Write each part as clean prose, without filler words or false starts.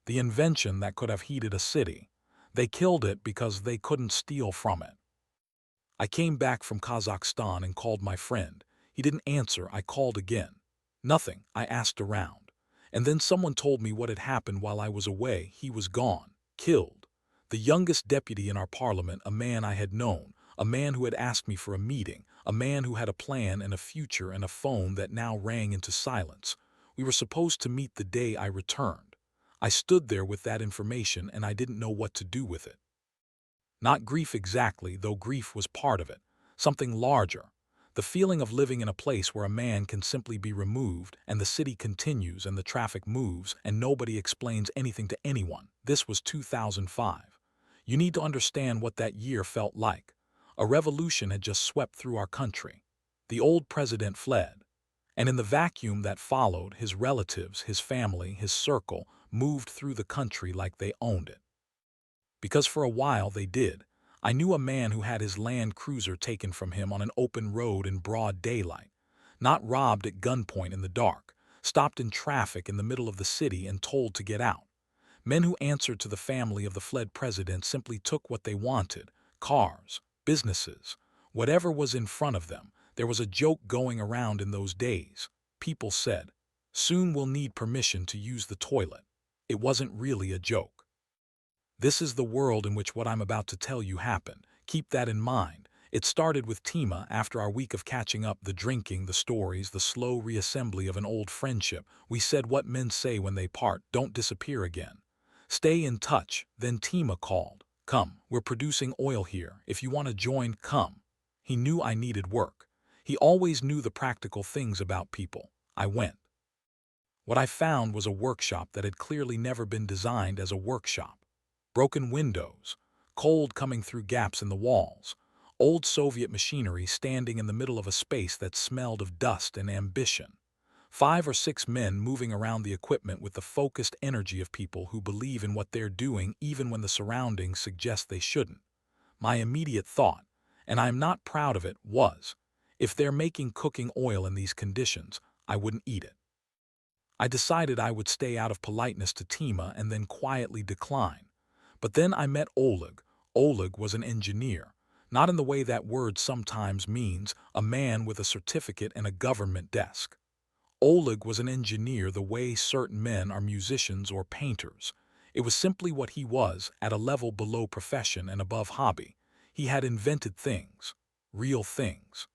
the invention that could have heated a city. They killed it because they couldn't steal from it. I came back from Kazakhstan and called my friend. He didn't answer. I called again. Nothing. I asked around. And then someone told me what had happened while I was away. He was gone, killed. The youngest deputy in our parliament, a man I had known, a man who had asked me for a meeting, a man who had a plan and a future and a phone that now rang into silence. We were supposed to meet the day I returned. I stood there with that information and I didn't know what to do with it. Not grief exactly, though grief was part of it. Something larger. The feeling of living in a place where a man can simply be removed and the city continues and the traffic moves and nobody explains anything to anyone. This was 2005. You need to understand what that year felt like. A revolution had just swept through our country. The old president fled. And in the vacuum that followed, his relatives, his family, his circle moved through the country like they owned it. Because for a while they did. I knew a man who had his Land Cruiser taken from him on an open road in broad daylight, not robbed at gunpoint in the dark, stopped in traffic in the middle of the city and told to get out. Men who answered to the family of the fled president simply took what they wanted: cars, businesses, whatever was in front of them. There was a joke going around in those days. People said, "Soon we'll need permission to use the toilet." It wasn't really a joke. This is the world in which what I'm about to tell you happened. Keep that in mind. It started with Tima after our week of catching up, the drinking, the stories, the slow reassembly of an old friendship. We said what men say when they part: don't disappear again. Stay in touch. Then Tima called. "Come, we're producing oil here. If you want to join, come." He knew I needed work. He always knew the practical things about people. I went. What I found was a workshop that had clearly never been designed as a workshop. Broken windows, cold coming through gaps in the walls, old Soviet machinery standing in the middle of a space that smelled of dust and ambition. 5 or 6 men moving around the equipment with the focused energy of people who believe in what they're doing even when the surroundings suggest they shouldn't. My immediate thought, and I am not proud of it, was, if they're making cooking oil in these conditions, I wouldn't eat it. I decided I would stay out of politeness to Tima and then quietly decline. But then I met Oleg. Oleg was an engineer, not in the way that word sometimes means, a man with a certificate and a government desk. Oleg was an engineer the way certain men are musicians or painters. It was simply what he was, at a level below profession and above hobby. He had invented things, real things.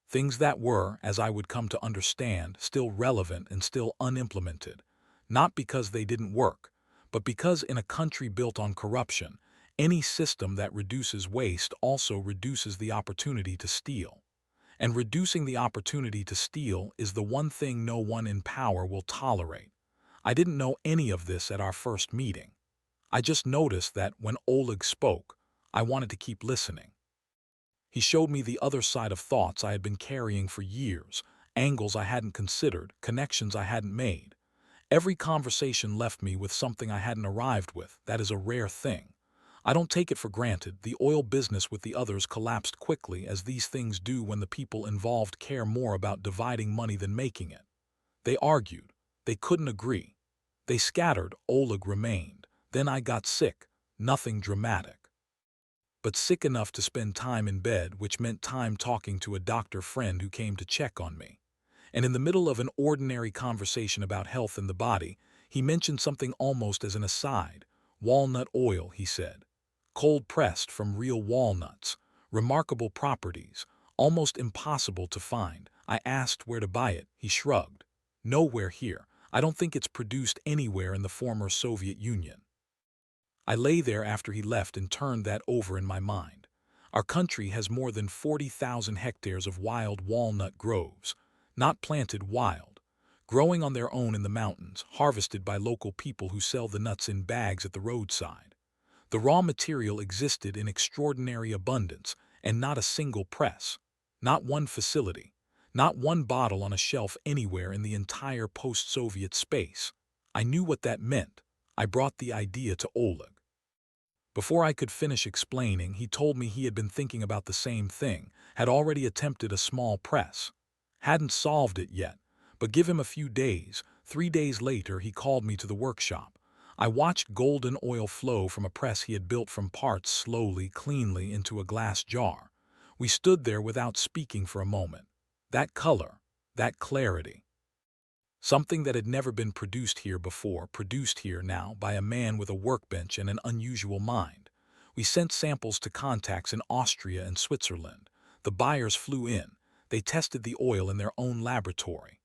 Things that were, as I would come to understand, still relevant and still unimplemented. Not because they didn't work, but because in a country built on corruption, any system that reduces waste also reduces the opportunity to steal. And reducing the opportunity to steal is the one thing no one in power will tolerate. I didn't know any of this at our first meeting. I just noticed that when Oleg spoke, I wanted to keep listening. He showed me the other side of thoughts I had been carrying for years, angles I hadn't considered, connections I hadn't made. Every conversation left me with something I hadn't arrived with. That is a rare thing. I don't take it for granted. The oil business with the others collapsed quickly, as these things do when the people involved care more about dividing money than making it. They argued. They couldn't agree. They scattered. Oleg remained. Then I got sick. Nothing dramatic, but sick enough to spend time in bed, which meant time talking to a doctor friend who came to check on me. And in the middle of an ordinary conversation about health and the body, he mentioned something almost as an aside. "Walnut oil," he said. "Cold pressed from real walnuts. Remarkable properties. Almost impossible to find." I asked where to buy it. He shrugged. "Nowhere here. I don't think it's produced anywhere in the former Soviet Union." I lay there after he left and turned that over in my mind. Our country has more than 40,000 hectares of wild walnut groves, not planted wild, growing on their own in the mountains, harvested by local people who sell the nuts in bags at the roadside. The raw material existed in extraordinary abundance, and not a single press, not one facility, not one bottle on a shelf anywhere in the entire post-Soviet space. I knew what that meant. I brought the idea to Oleg. Before I could finish explaining, he told me he had been thinking about the same thing, had already attempted a small press. Hadn't solved it yet, but give him a few days. 3 days later, he called me to the workshop. I watched golden oil flow from a press he had built from parts slowly, cleanly into a glass jar. We stood there without speaking for a moment. That color, that clarity. Something that had never been produced here before, produced here now by a man with a workbench and an unusual mind. We sent samples to contacts in Austria and Switzerland. The buyers flew in. They tested the oil in their own laboratory.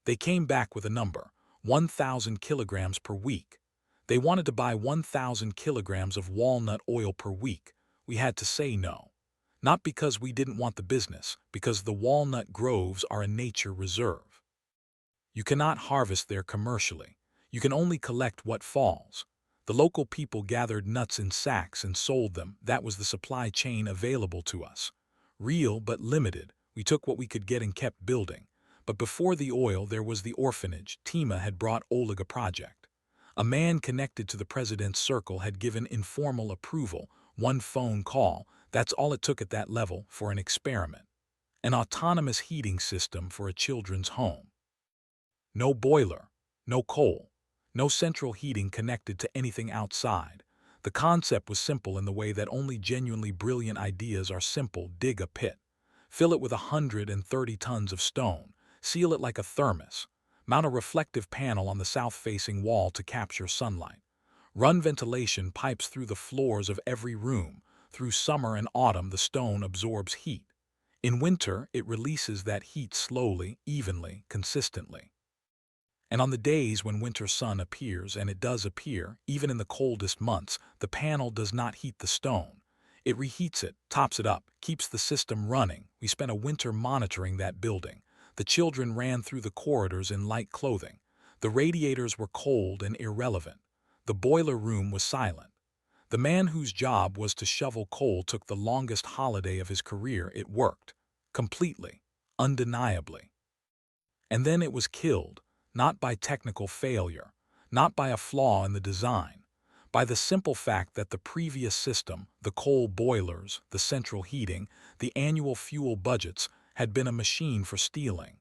They came back with a number, 1,000 kilograms per week. They wanted to buy 1,000 kilograms of walnut oil per week. We had to say no. Not because we didn't want the business, because the walnut groves are a nature reserve. You cannot harvest there commercially. You can only collect what falls. The local people gathered nuts in sacks and sold them. That was the supply chain available to us. Real but limited. We took what we could get and kept building. But before the oil, there was the orphanage. Tima had brought Oleg a project. A man connected to the president's circle had given informal approval, one phone call. That's all it took at that level for an experiment. An autonomous heating system for a children's home. No boiler, no coal, no central heating connected to anything outside. The concept was simple in the way that only genuinely brilliant ideas are simple. Dig a pit. Fill it with 130 tons of stone. Seal it like a thermos. Mount a reflective panel on the south-facing wall to capture sunlight. Run ventilation pipes through the floors of every room. Through summer and autumn, the stone absorbs heat. In winter, it releases that heat slowly, evenly, consistently. And on the days when winter sun appears, and it does appear, even in the coldest months, the panel does not heat the stone. It reheats it, tops it up, keeps the system running. We spent a winter monitoring that building. The children ran through the corridors in light clothing. The radiators were cold and irrelevant. The boiler room was silent. The man whose job was to shovel coal took the longest holiday of his career. It worked. Completely. Undeniably. And then it was killed. Not by technical failure, not by a flaw in the design, by the simple fact that the previous system, the coal boilers, the central heating, the annual fuel budgets, had been a machine for stealing.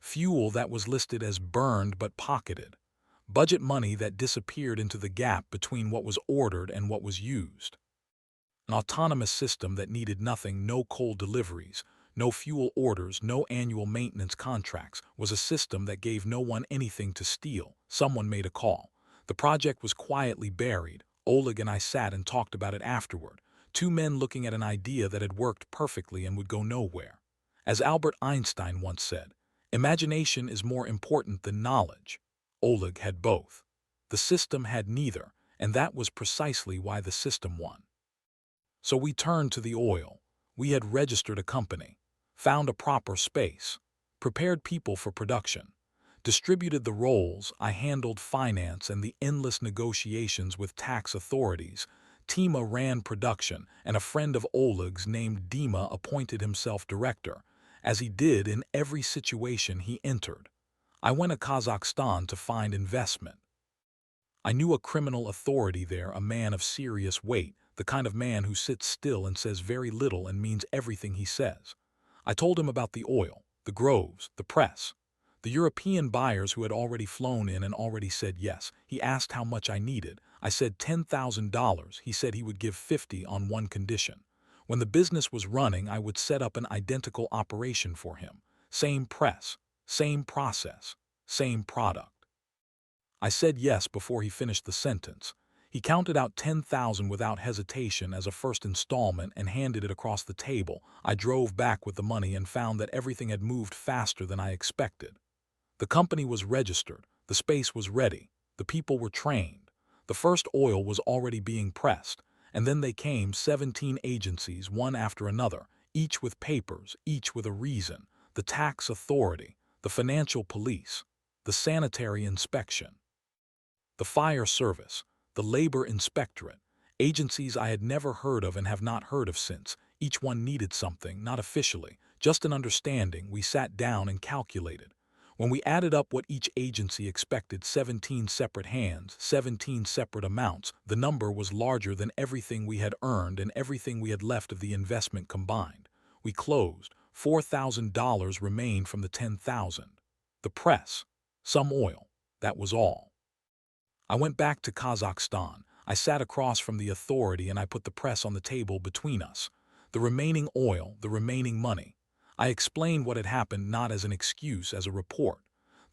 Fuel that was listed as burned but pocketed. Budget money that disappeared into the gap between what was ordered and what was used. An autonomous system that needed nothing, no coal deliveries, no fuel orders, no annual maintenance contracts, was a system that gave no one anything to steal. Someone made a call. The project was quietly buried. Oleg and I sat and talked about it afterward. Two men looking at an idea that had worked perfectly and would go nowhere. As Albert Einstein once said, imagination is more important than knowledge. Oleg had both. The system had neither, and that was precisely why the system won. So we turned to the oil. We had registered a company, found a proper space, prepared people for production, distributed the roles. I handled finance and the endless negotiations with tax authorities. Tima ran production, and a friend of Oleg's named Dima appointed himself director, as he did in every situation he entered. I went to Kazakhstan to find investment. I knew a criminal authority there, a man of serious weight, the kind of man who sits still and says very little and means everything he says. I told him about the oil, the groves, the press, the European buyers who had already flown in and already said yes. He asked how much I needed. I said $10,000. He said he would give 50 on one condition. When the business was running, I would set up an identical operation for him. Same press, same process, same product. I said yes before he finished the sentence. He counted out 10,000 without hesitation as a first installment and handed it across the table. I drove back with the money and found that everything had moved faster than I expected. The company was registered, the space was ready, the people were trained. The first oil was already being pressed, and then they came 17 agencies, one after another, each with papers, each with a reason. The tax authority, the financial police, the sanitary inspection, the fire service, the labor inspectorate, agencies I had never heard of and have not heard of since. Each one needed something, not officially, just an understanding. We sat down and calculated. When we added up what each agency expected, 17 separate hands, 17 separate amounts, the number was larger than everything we had earned and everything we had left of the investment combined. We closed. $4,000 remained from the 10,000. The press, some oil, that was all. I went back to Kazakhstan. I sat across from the authority and I put the press on the table between us. The remaining oil, the remaining money. I explained what had happened not as an excuse, as a report.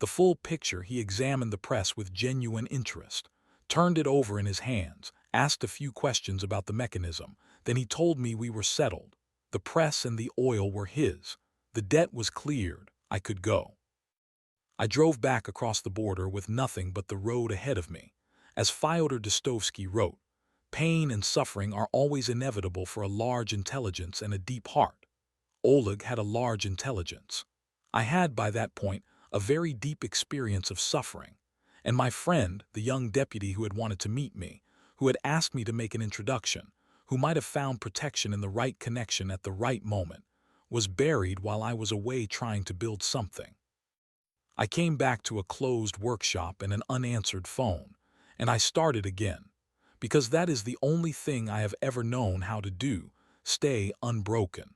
The full picture. He examined the press with genuine interest, turned it over in his hands, asked a few questions about the mechanism. Then he told me we were settled. The press and the oil were his. The debt was cleared. I could go. I drove back across the border with nothing but the road ahead of me. As Fyodor Dostoevsky wrote, pain and suffering are always inevitable for a large intelligence and a deep heart. Oleg had a large intelligence. I had, by that point, a very deep experience of suffering. And my friend, the young deputy who had wanted to meet me, who had asked me to make an introduction, who might have found protection in the right connection at the right moment, was buried while I was away trying to build something. I came back to a closed workshop and an unanswered phone, and I started again, because that is the only thing I have ever known how to do: stay unbroken.